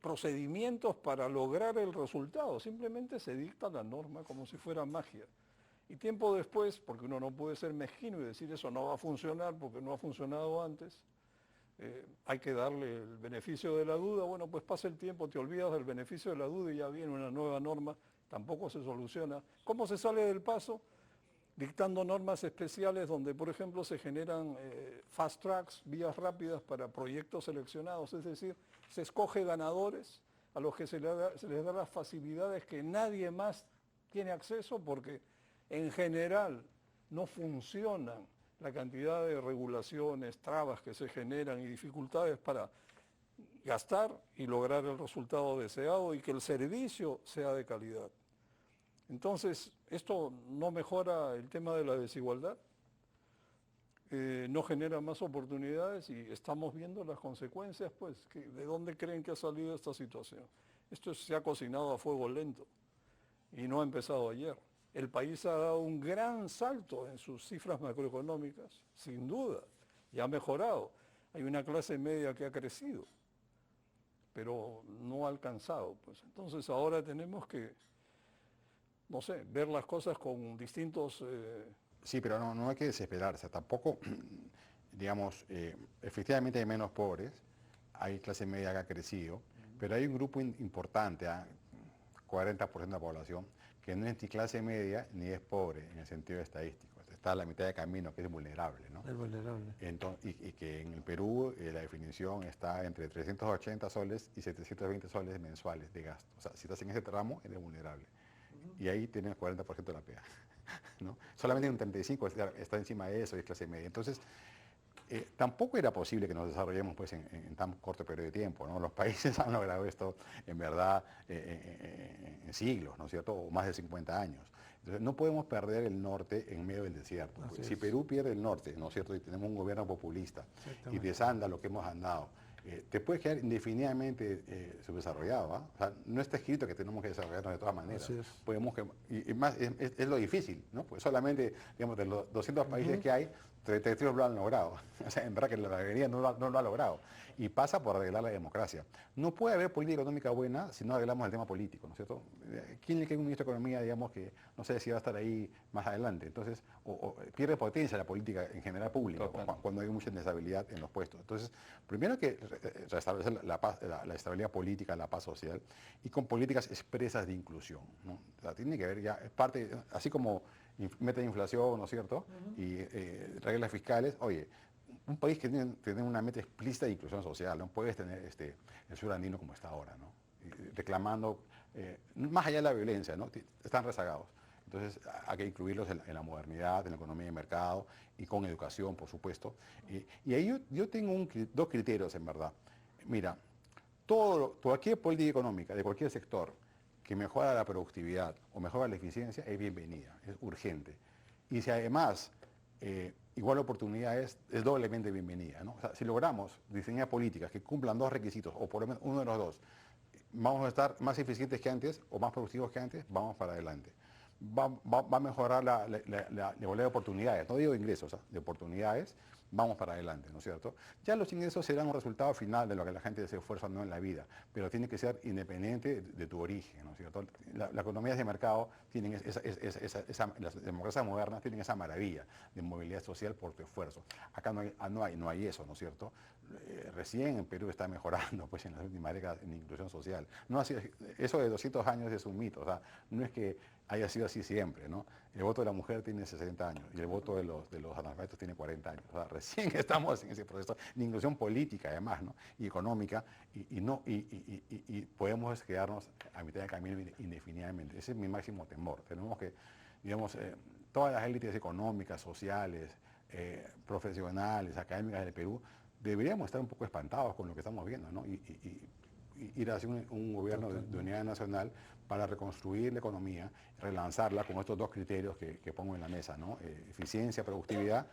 procedimientos para lograr el resultado, simplemente se dicta la norma como si fuera magia. Y tiempo después, porque uno no puede ser mezquino y decir eso no va a funcionar porque no ha funcionado antes, hay que darle el beneficio de la duda. Bueno, pues pasa el tiempo, te olvidas del beneficio de la duda y ya viene una nueva norma, tampoco se soluciona. ¿Cómo se sale del paso? Dictando normas especiales donde, por ejemplo, se generan fast tracks, vías rápidas para proyectos seleccionados, es decir, se escoge ganadores a los que se les da las facilidades que nadie más tiene acceso porque en general no funcionan la cantidad de regulaciones, trabas que se generan y dificultades para gastar y lograr el resultado deseado y que el servicio sea de calidad. Entonces, ¿esto no mejora el tema de la desigualdad? no genera más oportunidades y estamos viendo las consecuencias, pues, ¿de dónde creen que ha salido esta situación? Esto se ha cocinado a fuego lento y no ha empezado ayer. El país ha dado un gran salto en sus cifras macroeconómicas, sin duda, y ha mejorado. Hay una clase media que ha crecido, pero no ha alcanzado, pues. Entonces ahora tenemos que, no sé, ver las cosas con distintos... Sí, pero no hay que desesperarse. Tampoco, digamos, efectivamente hay menos pobres, hay clase media que ha crecido, pero hay un grupo importante, 40% de la población, que no es ni clase media ni es pobre en el sentido estadístico. Está a la mitad de camino, que es vulnerable, ¿no? Es vulnerable. Entonces, y que en el Perú la definición está entre 380 soles y 720 soles mensuales de gasto. O sea, si estás en ese tramo, eres vulnerable. Y ahí tienes el 40% de la pega. ¿No? Solamente un 35% está encima de eso y es clase media. Entonces, tampoco era posible que nos desarrollemos pues, en tan corto periodo de tiempo, ¿no? Los países han logrado esto en verdad en siglos, ¿no es cierto? O más de 50 años. Entonces, no podemos perder el norte en medio del desierto. Pues. Si Perú pierde el norte, ¿no es cierto? Y tenemos un gobierno populista y desanda lo que hemos andado, te puedes quedar indefinidamente subdesarrollado. ¿Ah? O sea, no está escrito que tenemos que desarrollarnos de todas maneras. Podemos y más, es lo difícil, ¿no? Pues solamente, digamos, de los 200 países que hay, 33 lo han logrado. O sea, en verdad que la mayoría no lo ha logrado. Y pasa por arreglar la democracia. No puede haber política económica buena si no arreglamos el tema político, ¿no es cierto? ¿Quién le queda un ministro de Economía, digamos, que no sé si va a estar ahí más adelante? Entonces, o pierde potencia la política en general pública cuando hay mucha inestabilidad en los puestos. Entonces, primero hay que restablecer la paz, la estabilidad política, la paz social, y con políticas expresas de inclusión, ¿no? O sea, tiene que ver ya, parte, así como meta de inflación, ¿no es cierto? Y reglas fiscales, oye, un país que tiene una meta explícita de inclusión social, no puedes tener el sur andino como está ahora, ¿no? Reclamando, más allá de la violencia, ¿no? Están rezagados. Entonces hay que incluirlos en la modernidad, en la economía de mercado y con educación, por supuesto. Y ahí yo tengo dos criterios, en verdad. Mira, cualquier política económica de cualquier sector que mejora la productividad o mejora la eficiencia es bienvenida, es urgente. Y si además igual oportunidad es doblemente bienvenida, ¿no? O sea, si logramos diseñar políticas que cumplan dos requisitos, o por lo menos uno de los dos, vamos a estar más eficientes que antes o más productivos que antes, vamos para adelante. Va a mejorar la igualdad de oportunidades, no digo de ingresos, de oportunidades, vamos para adelante, ¿no es cierto? Ya los ingresos serán un resultado final de lo que la gente se esfuerza no en la vida, pero tiene que ser independiente de tu origen, ¿no es cierto? Las economías de mercado tienen las democracias modernas tienen esa maravilla de movilidad social por tu esfuerzo. Acá no hay eso, ¿no es cierto? Recién en Perú está mejorando pues, en las últimas décadas en inclusión social. No así, eso de 200 años es un mito, o sea, no es que haya sido así siempre, ¿no? El voto de la mujer tiene 60 años y el voto de los analfabetos tiene 40 años. O sea, recién estamos en ese proceso de inclusión política, además, ¿no? Y económica, y podemos quedarnos a mitad de camino indefinidamente. Ese es mi máximo temor. Tenemos que, digamos, todas las élites económicas, sociales, profesionales, académicas del Perú, deberíamos estar un poco espantados con lo que estamos viendo, ¿no? Y ir hacia un gobierno de unidad nacional para reconstruir la economía, relanzarla con estos dos criterios que pongo en la mesa, ¿no? Eficiencia, productividad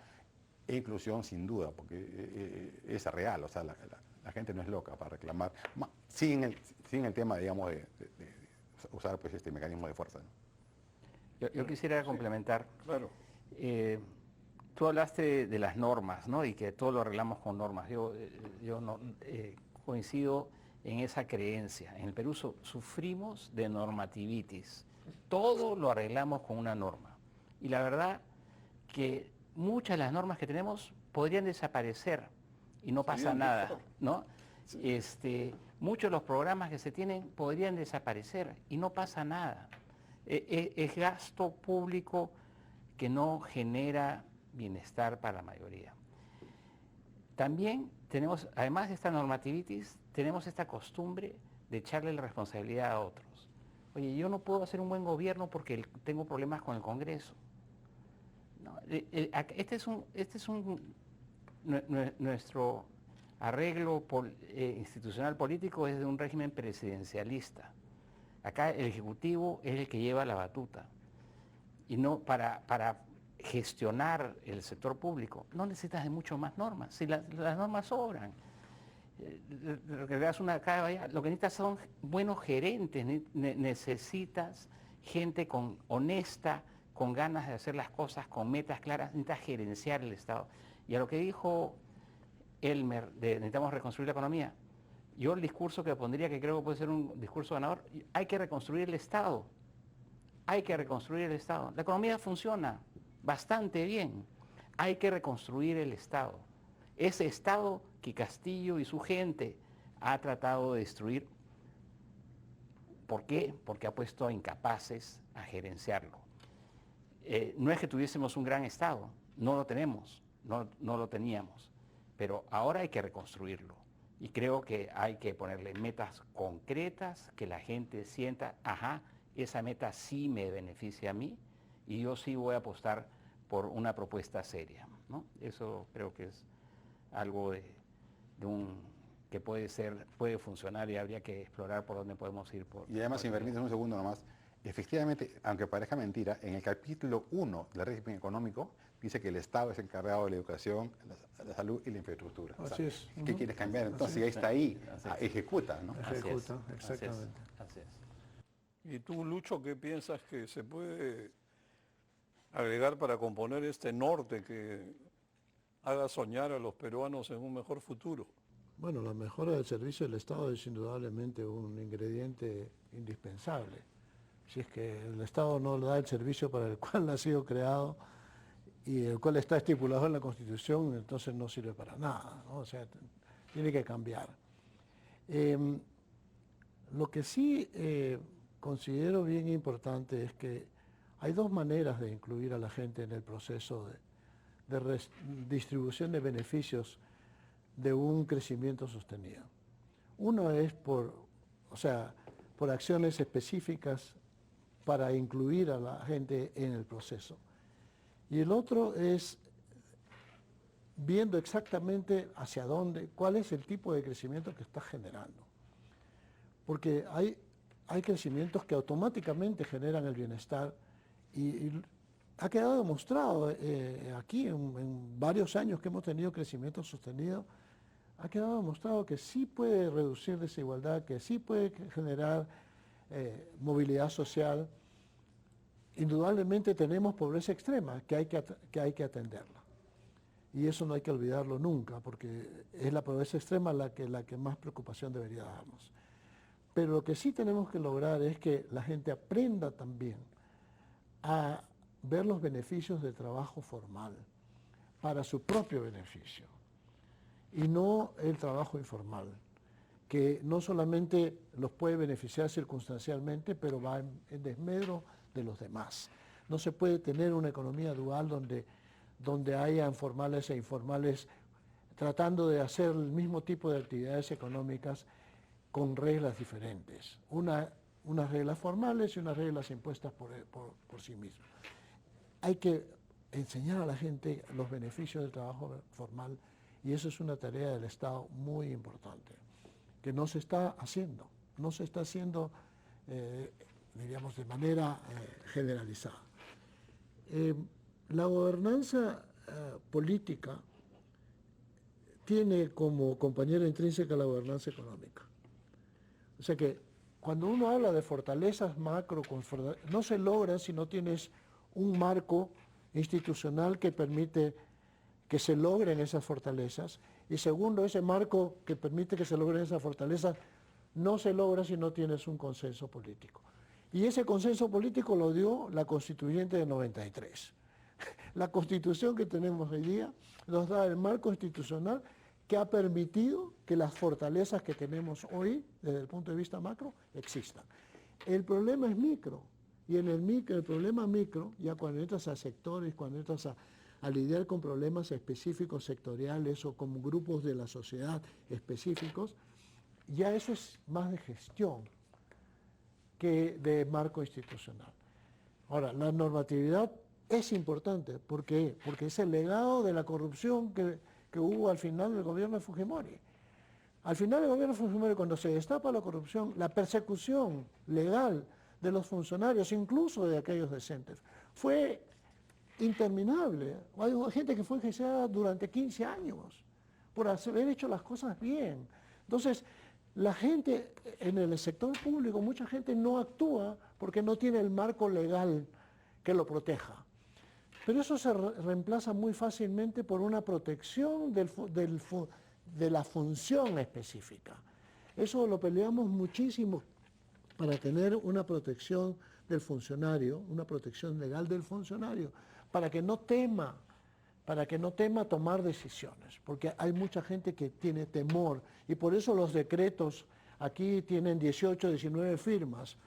e inclusión sin duda, porque es real, o sea, la gente no es loca para reclamar, sin el tema, digamos, de usar pues, este mecanismo de fuerza, ¿no? Yo quisiera complementar. Claro. Tú hablaste de las normas, ¿no? Y que todo lo arreglamos con normas. Yo no, coincido en esa creencia. En el Perú sufrimos de normativitis. Todo lo arreglamos con una norma. Y la verdad que muchas de las normas que tenemos podrían desaparecer y no pasa nada, ¿no? Muchos de los programas que se tienen podrían desaparecer y no pasa nada. Es gasto público que no genera bienestar para la mayoría. También tenemos, además de esta normativitis, tenemos esta costumbre de echarle la responsabilidad a otros. Oye, yo no puedo hacer un buen gobierno porque tengo problemas con el Congreso. No, nuestro arreglo institucional político es de un régimen presidencialista. Acá el Ejecutivo es el que lleva la batuta. Y no para gestionar el sector público, no necesitas de mucho más normas, si las normas sobran. Lo que necesitas son buenos gerentes, necesitas gente honesta, con ganas de hacer las cosas, con metas claras, necesitas gerenciar el Estado. Y a lo que dijo Elmer, necesitamos reconstruir la economía, yo el discurso que pondría, que creo que puede ser un discurso ganador, hay que reconstruir el Estado. Hay que reconstruir el Estado. La economía funciona bastante bien. Hay que reconstruir el Estado. Ese Estado que Castillo y su gente ha tratado de destruir. ¿Por qué? Porque ha puesto a incapaces a gerenciarlo. No es que tuviésemos un gran Estado, no lo tenemos, no lo teníamos, pero ahora hay que reconstruirlo. Y creo que hay que ponerle metas concretas, que la gente sienta, ajá, esa meta sí me beneficia a mí y yo sí voy a apostar por una propuesta seria, ¿no? Eso creo que es algo que puede funcionar y habría que explorar por dónde podemos ir. Y además, si me permites un segundo nomás, efectivamente, aunque parezca mentira, en el capítulo 1 del régimen económico dice que el Estado es encargado de la educación, la salud y la infraestructura. Así es. ¿Qué quieres cambiar? Entonces, ya está ahí, ejecuta, ¿no? Ejecuta, exactamente. Así es. ¿Y tú, Lucho, qué piensas que se puede agregar para componer este norte que haga soñar a los peruanos en un mejor futuro? Bueno, la mejora del servicio del Estado es indudablemente un ingrediente indispensable. Si es que el Estado no da el servicio para el cual ha sido creado y el cual está estipulado en la Constitución, entonces no sirve para nada, ¿no? O sea, tiene que cambiar. Lo que sí considero bien importante es que hay dos maneras de incluir a la gente en el proceso de distribución de beneficios de un crecimiento sostenido. Uno es por acciones específicas para incluir a la gente en el proceso. Y el otro es viendo exactamente hacia dónde, cuál es el tipo de crecimiento que está generando. Porque hay crecimientos que automáticamente generan el bienestar y ha quedado demostrado aquí en varios años que hemos tenido crecimiento sostenido, ha quedado demostrado que sí puede reducir desigualdad, que sí puede generar movilidad social. Indudablemente tenemos pobreza extrema que hay que atenderla. Y eso no hay que olvidarlo nunca, porque es la pobreza extrema la que más preocupación debería darnos. Pero lo que sí tenemos que lograr es que la gente aprenda también a ver los beneficios del trabajo formal para su propio beneficio y no el trabajo informal, que no solamente los puede beneficiar circunstancialmente, pero va en desmedro de los demás. No se puede tener una economía dual donde haya formales e informales tratando de hacer el mismo tipo de actividades económicas con reglas diferentes. Unas reglas formales y unas reglas impuestas por sí mismas. Hay que enseñar a la gente los beneficios del trabajo formal y eso es una tarea del Estado muy importante, que no se está haciendo, diríamos, de manera generalizada. La gobernanza política tiene como compañera intrínseca la gobernanza económica. O sea que cuando uno habla de fortalezas macro, no se logra si no tienes un marco institucional que permite que se logren esas fortalezas. Y segundo, ese marco que permite que se logren esas fortalezas no se logra si no tienes un consenso político. Y ese consenso político lo dio la Constituyente de 93. La Constitución que tenemos hoy día nos da el marco institucional que ha permitido que las fortalezas que tenemos hoy, desde el punto de vista macro, existan. El problema es micro, y en el problema micro, ya cuando entras a sectores, cuando entras a lidiar con problemas específicos sectoriales o con grupos de la sociedad específicos, ya eso es más de gestión que de marco institucional. Ahora, la normatividad es importante. ¿Por qué? Porque es el legado de la corrupción que hubo al final del gobierno de Fujimori. Al final del gobierno de Fujimori, cuando se destapa la corrupción, la persecución legal de los funcionarios, incluso de aquellos decentes, fue interminable. Hay gente que fue enjuiciada durante 15 años por haber hecho las cosas bien. Entonces, la gente en el sector público, mucha gente no actúa porque no tiene el marco legal que lo proteja. Pero eso se reemplaza muy fácilmente por una protección de la función específica. Eso lo peleamos muchísimo para tener una protección del funcionario, una protección legal del funcionario, para que no tema tomar decisiones, porque hay mucha gente que tiene temor y por eso los decretos aquí tienen 18, 19 firmas,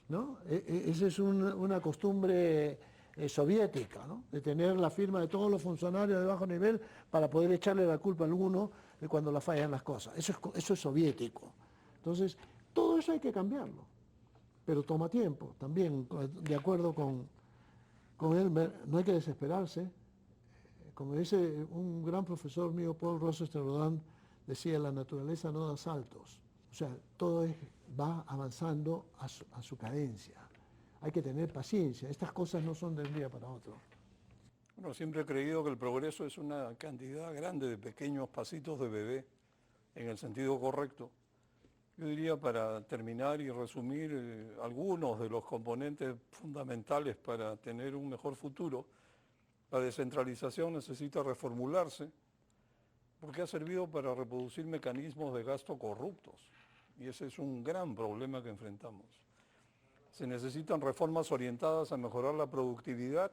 ¿no? Esa es una costumbre soviética, ¿no? De tener la firma de todos los funcionarios de bajo nivel para poder echarle la culpa a alguno de cuando la fallan las cosas. Eso es soviético. Entonces, todo eso hay que cambiarlo, pero toma tiempo. También, de acuerdo con Elmer, no hay que desesperarse. Como dice un gran profesor mío, Paul Rosenstern, decía, la naturaleza no da saltos. O sea, todo va avanzando a su cadencia. Hay que tener paciencia. Estas cosas no son de un día para otro. Bueno, siempre he creído que el progreso es una cantidad grande de pequeños pasitos de bebé, en el sentido correcto. Yo diría, para terminar y resumir algunos de los componentes fundamentales para tener un mejor futuro, la descentralización necesita reformularse porque ha servido para reproducir mecanismos de gasto corruptos y ese es un gran problema que enfrentamos. Se necesitan reformas orientadas a mejorar la productividad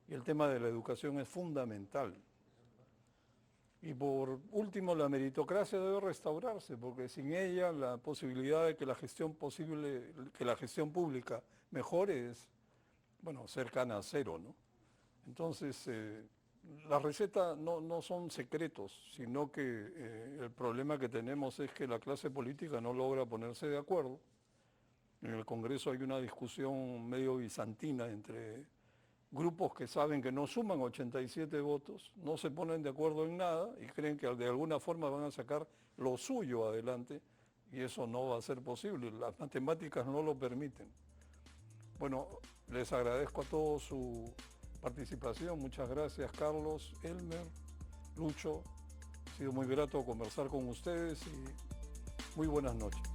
y el tema de la educación es fundamental. Y por último, la meritocracia debe restaurarse porque sin ella la posibilidad de que la gestión pública mejore es, bueno, cercana a cero, ¿no? Entonces, las recetas no son secretos, sino que el problema que tenemos es que la clase política no logra ponerse de acuerdo. En el Congreso hay una discusión medio bizantina entre grupos que saben que no suman 87 votos, no se ponen de acuerdo en nada y creen que de alguna forma van a sacar lo suyo adelante y eso no va a ser posible, las matemáticas no lo permiten. Bueno, les agradezco a todos su participación. Muchas gracias, Carlos, Elmer, Lucho. Ha sido muy grato conversar con ustedes y muy buenas noches.